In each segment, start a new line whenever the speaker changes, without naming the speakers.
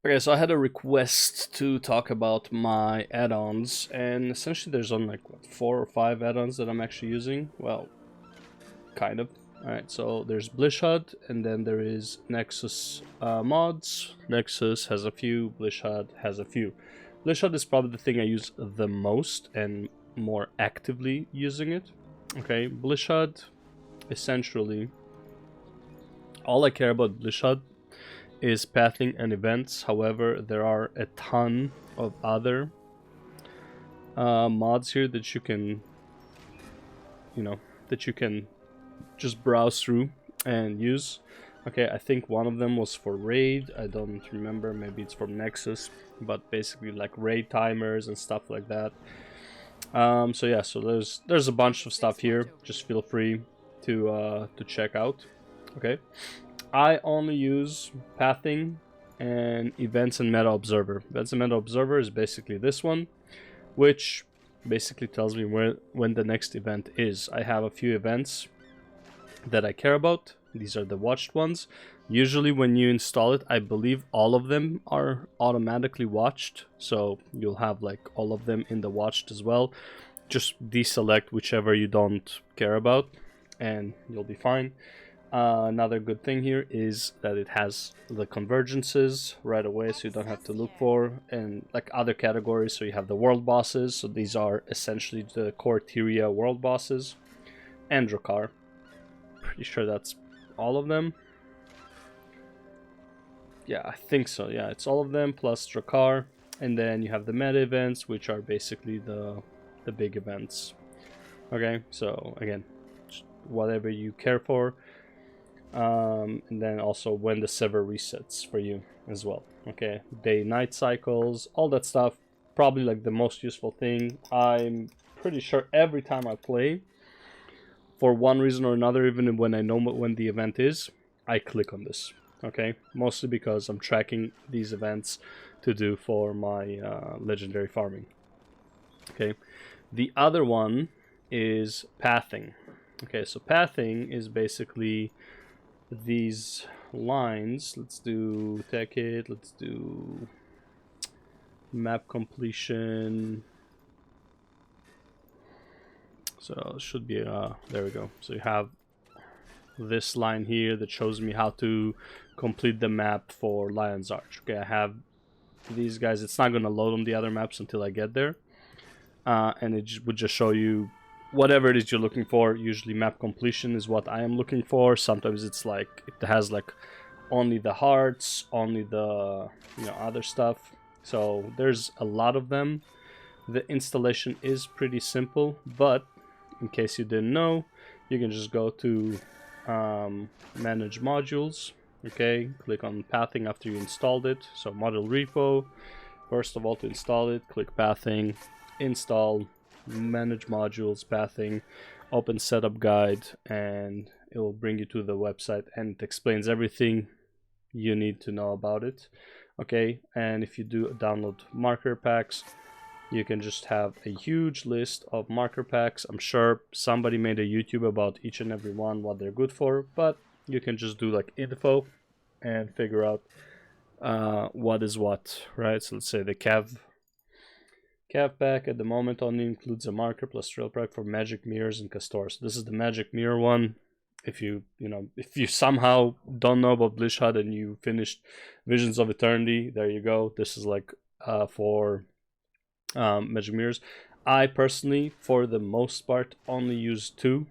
Okay, so I had a request to talk about my add-ons, and essentially there's only like what, 4 or 5 add-ons that I'm actually using. Well, kind of. Alright, so there's Blish Hud, and then there is Nexus mods. Nexus has a few, Blish Hud has a few. Blish Hud is probably the thing I use the most and more actively using it. Okay, Blish Hud, essentially, all I care about Blish Hud is pathing and events. However, there are a ton of other mods here that you can, just browse through and use. Okay, I think one of them was for raid. I don't remember. Maybe it's from Nexus, but basically like raid timers and stuff like that. So yeah, so there's a bunch of stuff here. Just feel free to check out. Okay. I only use pathing and events and meta observer. Events and meta observer is basically this one, which basically tells me when the next event is. I have a few events that I care about. These are the watched ones. Usually when you install it, I believe all of them are automatically watched. So you'll have like all of them in the watched as well. Just deselect whichever you don't care about and you'll be fine. Another good thing here is that it has the convergences right away, so you don't have to look for, and like other categories. So you have the world bosses, so these are essentially the core Tyria world bosses, and Drakkar. Pretty sure that's all of them. Yeah, I think so. Yeah, it's all of them plus Drakkar, and then you have the meta events, which are basically the big events. Okay, so again, whatever you care for. And then also when the server resets for you as well. Okay, day-night cycles, all that stuff. Probably like the most useful thing. I'm pretty sure every time I play, for one reason or another, even when I know when the event is, I click on this. Okay, mostly because I'm tracking these events to do for my legendary farming. Okay, the other one is pathing. Okay, so pathing is basically these lines. Let's do tech it, let's do map completion. So it should be there we go. So you have this line here that shows me how to complete the map for Lion's Arch. Okay, I have these guys. It's not going to load on the other maps until I get there, and it would just show you whatever it is you're looking for. Usually map completion is what I am looking for. Sometimes it's like it has like only the hearts, only the other stuff. So there's a lot of them. The installation is pretty simple, but in case you didn't know, you can just go to manage modules. Okay, click on pathing after you installed it. So module repo, first of all, to install it, click pathing, install, manage modules, pathing, open setup guide, and it will bring you to the website and it explains everything you need to know about it. Okay, and if you do download marker packs, you can just have a huge list of marker packs. I'm sure somebody made a YouTube about each and every one, what they're good for, but you can just do like info and figure out what is what, right? So let's say the Cav pack at the moment only includes a marker plus trail pack for magic mirrors and castors. This is the magic mirror one. If you somehow don't know about Blish Hud and you finished Visions of Eternity, there you go. This is like for magic mirrors. I personally, for the most part, only use 2.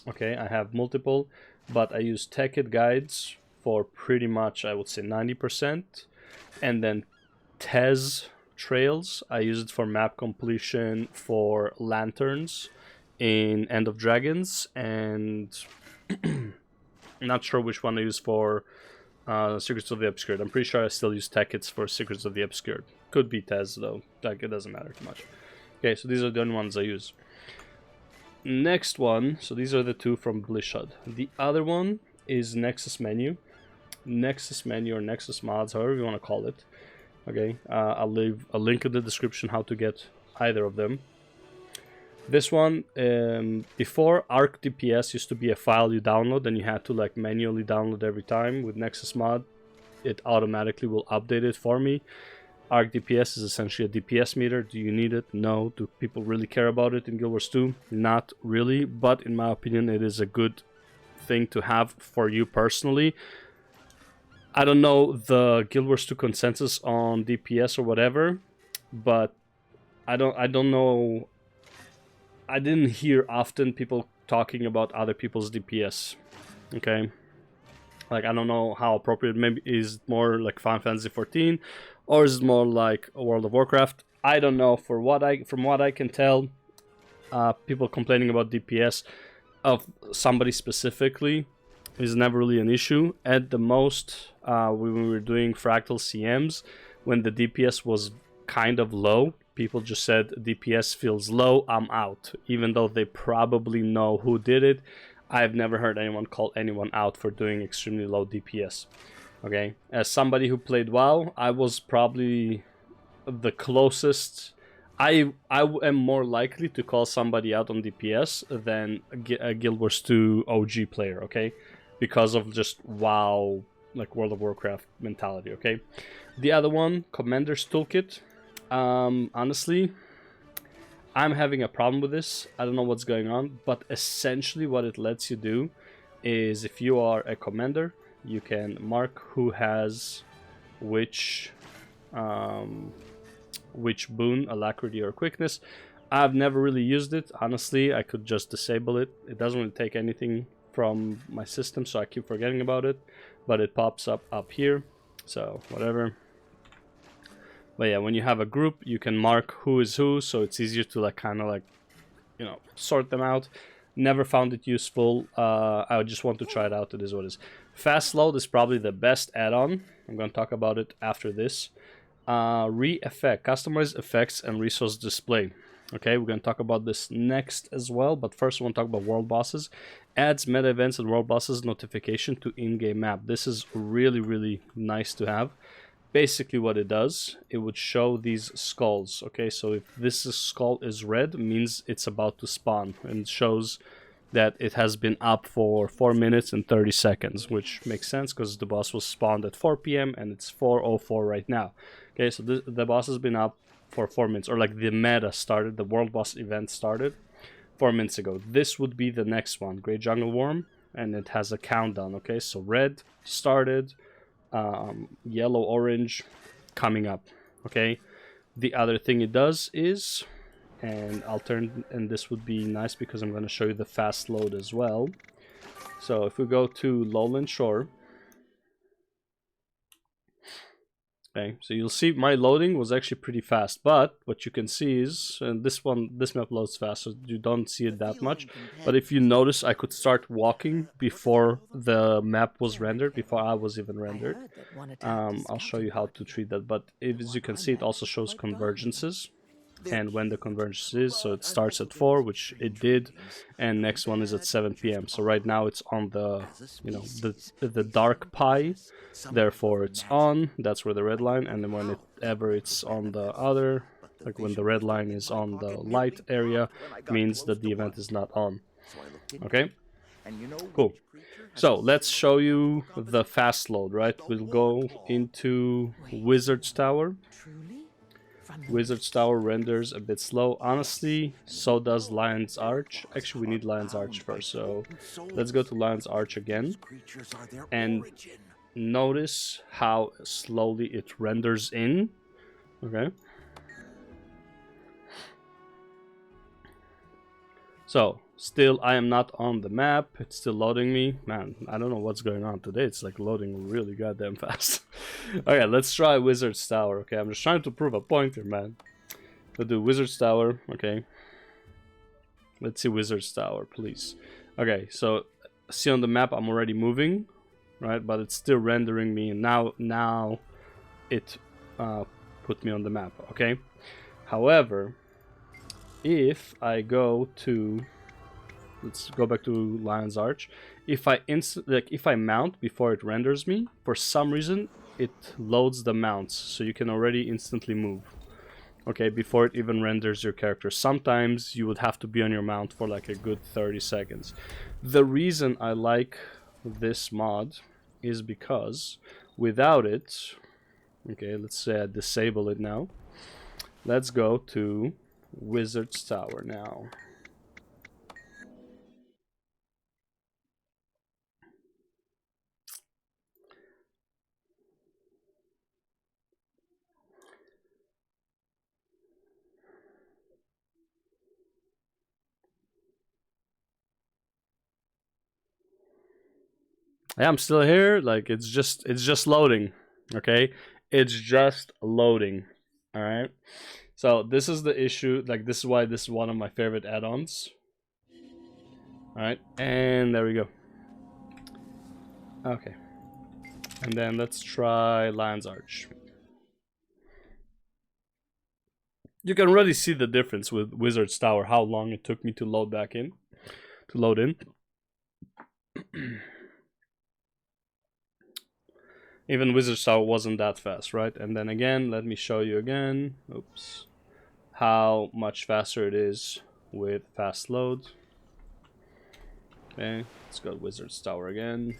Okay, I have multiple, but I use Tech-It guides for pretty much, I would say 90%, and then Tez trails. I use it for map completion for lanterns in End of Dragons, and I'm not sure which one I use for Secrets of the Obscured. I'm pretty sure I still use Tech-Its for Secrets of the Obscured. Could be Tez though, like it doesn't matter too much. Okay, so these are the only ones I use. Next one, so these are the 2 from Blish Hud. The other one is Nexus menu. Nexus menu or Nexus mods, however you want to call it. Okay, I'll leave a link in the description how to get either of them. This one, before ArcDPS used to be a file you download and you had to like manually download every time. With Nexus mod, it automatically will update it for me. ArcDPS is essentially a DPS meter. Do you need it? No. Do people really care about it in Guild Wars 2? Not really, but in my opinion it is a good thing to have for you personally. I don't know the Guild Wars 2 consensus on DPS or whatever, but I don't know. I didn't hear often people talking about other people's DPS. Okay, like I don't know how appropriate. Maybe is it more like Final Fantasy 14, or is it more like World of Warcraft? I don't know. From what I can tell, people complaining about DPS of somebody specifically is never really an issue. At the most, when we were doing Fractal CMs, when the DPS was kind of low, people just said DPS feels low, I'm out. Even though they probably know who did it, I've never heard anyone call anyone out for doing extremely low DPS. Okay, as somebody who played WoW, I was probably the closest. I am more likely to call somebody out on DPS than a Guild Wars 2 OG player, okay? Because of just WoW, like World of Warcraft mentality, okay? The other one, Commander's Toolkit. Honestly, I'm having a problem with this. I don't know what's going on, but essentially what it lets you do is if you are a commander, you can mark who has which boon, alacrity or quickness. I've never really used it. Honestly, I could just disable it. It doesn't really take anything from my system, so I keep forgetting about it, but it pops up here, so whatever. But yeah, when you have a group, you can mark who is who, so it's easier to like kind of like, you know, sort them out. Never found it useful. I just want to try it out. It is what it is. Fast load is probably the best add-on. I'm going to talk about it after this. Reffect, customize effects and resource display. Okay, we're going to talk about this next as well, but first I want to talk about world bosses. Adds meta events and world bosses notification to in-game map. This is really, really nice to have. Basically what it does, it would show these skulls. Okay, so if this skull is red, means it's about to spawn, and it shows that it has been up for 4 minutes and 30 seconds, which makes sense because the boss was spawned at 4 p.m. and it's 4:04 right now. Okay, so the boss has been up for 4 minutes, or like the meta started, the world boss event started 4 minutes ago. This would be the next one, Great Jungle Worm, and it has a countdown. Okay, so red started, yellow, orange coming up. Okay, the other thing it does is, and this would be nice because I'm going to show you the fast load as well. So if we go to Lowland Shore, okay, so you'll see my loading was actually pretty fast, but what you can see is, and this map loads fast, so you don't see it that much. But if you notice, I could start walking before the map was rendered, before I was even rendered. I'll show you how to treat that, but as you can see, it also shows convergences and when the convergence is. So it starts at 4, which it did, and next one is at 7 p.m. So right now it's on the, you know, the dark pie, therefore it's on. That's where the red line, and then whenever it's on the other, like when the red line is on the light area, means that the event is not on. Okay, cool. So let's show you the fast load, right? We'll go into Wizard's Tower. Wizard's Tower renders a bit slow. Honestly, so does Lion's Arch. Actually, we need Lion's Arch first, so let's go to Lion's Arch again. And notice how slowly it renders in. Okay. So, still, I am not on the map. It's still loading me. Man, I don't know what's going on today. It's like loading really goddamn fast. Okay, let's try Wizard's Tower. Okay, I'm just trying to prove a point here, man. We'll do Wizard's Tower. Okay. Let's see Wizard's Tower, please. Okay, so see on the map I'm already moving, right? But it's still rendering me, and now it put me on the map. Okay. However, if I go to, let's go back to Lion's Arch. If I mount before it renders me, for some reason it loads the mounts, so you can already instantly move. Okay, before it even renders your character. Sometimes you would have to be on your mount for like a good 30 seconds. The reason I like this mod is because Without it, okay, let's say I disable it now. Let's go to Wizard's Tower now. Yeah, I'm still here. Like it's just loading. Okay, it's just loading. All right. So this is the issue. Like this is why this is one of my favorite add-ons. All right, and there we go. Okay, and then let's try Lion's Arch. You can already see the difference with Wizard's Tower. How long it took me to load back in, to load in. Even Wizard's Tower wasn't that fast, right? And then again, let me show you again. Oops. How much faster it is with fast load. Okay, let's go to Wizard's Tower again.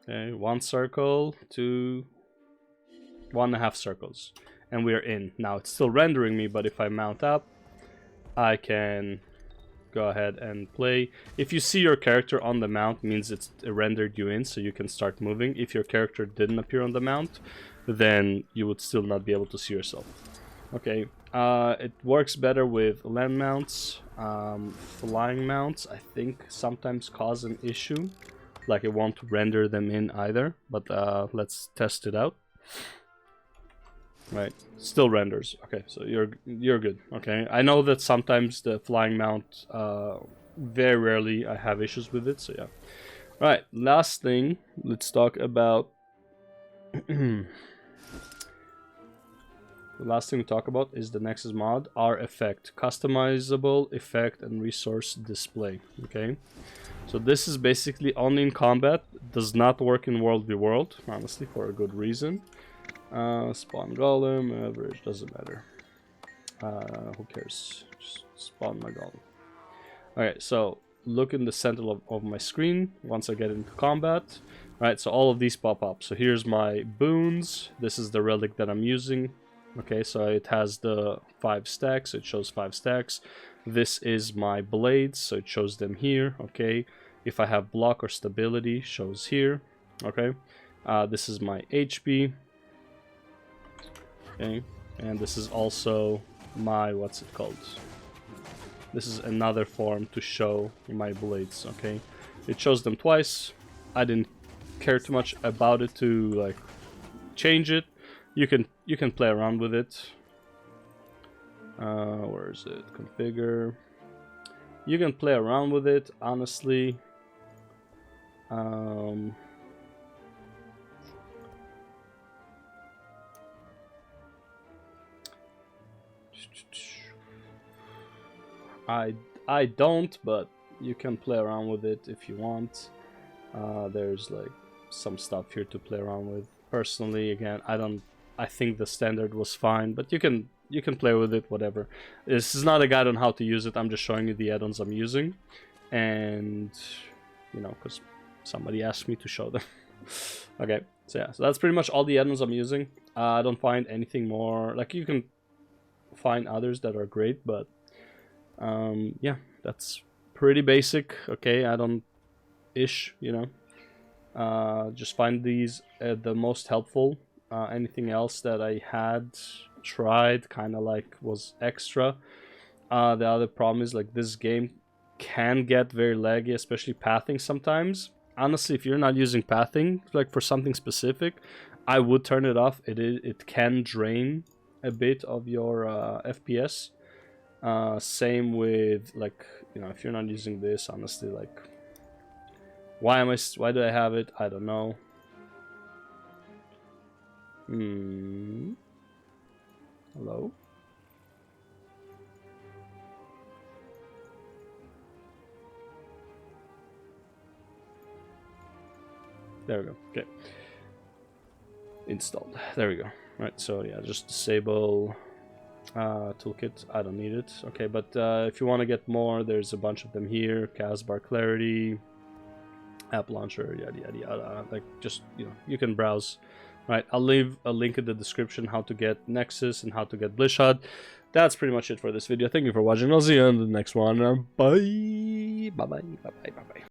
Okay, 1 circle to 1.5 circles. And we're in. Now it's still rendering me, but if I mount up, I can go ahead and play. If you see your character on the mount, means it's rendered you in, so you can start moving. If your character didn't appear on the mount, then you would still not be able to see yourself. Okay, it works better with land mounts. Flying mounts, I think, sometimes cause an issue. Like it won't render them in either, but let's test it out. Right, still renders. Okay, so you're good. Okay, I know that sometimes the flying mount, very rarely I have issues with it. So yeah. All right, last thing, let's talk about. The last thing we talk about is the Nexus mod, Reffect, customizable effect and resource display. Okay, so this is basically only in combat. Does not work in World v World, honestly, for a good reason. Spawn golem, average, doesn't matter. Who cares? Just spawn my golem. Alright, so look in the center of my screen once I get into combat. Alright, so all of these pop up. So here's my boons. This is the relic that I'm using. Okay, so it has the 5 stacks. It shows 5 stacks. This is my blades, so it shows them here. Okay, if I have block or stability, shows here. Okay, this is my HP. Okay, and this is also my, what's it called? This is another form to show my blades. Okay, it shows them twice. I didn't care too much about it to like change it. You can play around with it. Where is it? Configure. You can play around with it, honestly. I don't, but you can play around with it if you want. There's like some stuff here to play around with. Personally, again, I think the standard was fine, but you can play with it, whatever. This is not a guide on how to use it. I'm just showing you the add-ons I'm using, and you know, because somebody asked me to show them. Okay, so yeah, so that's pretty much all the add-ons I'm using. I don't find anything more. Like, you can find others that are great, but yeah, that's pretty basic. Okay, add-on ish, you know. Just find these the most helpful. Anything else that I had tried kind of like was extra. The other problem is like this game can get very laggy, especially pathing sometimes. Honestly, if you're not using pathing like for something specific, I would turn it off. It can drain a bit of your FPS. Same with, like, you know, if you're not using this, honestly, like, why do I have it? I don't know. Hello? There we go. Okay. Installed. There we go. Right, so yeah, just disable toolkit. I don't need it. Okay, but if you want to get more, there's a bunch of them here. Casbar clarity, app launcher, yada yada yada. Like, just, you know, you can browse. Right, I'll leave a link in the description how to get Nexus and how to get Blish Hud. That's pretty much it for this video. Thank you for watching. I'll see you in the next one. Bye. Bye bye. Bye bye. Bye bye.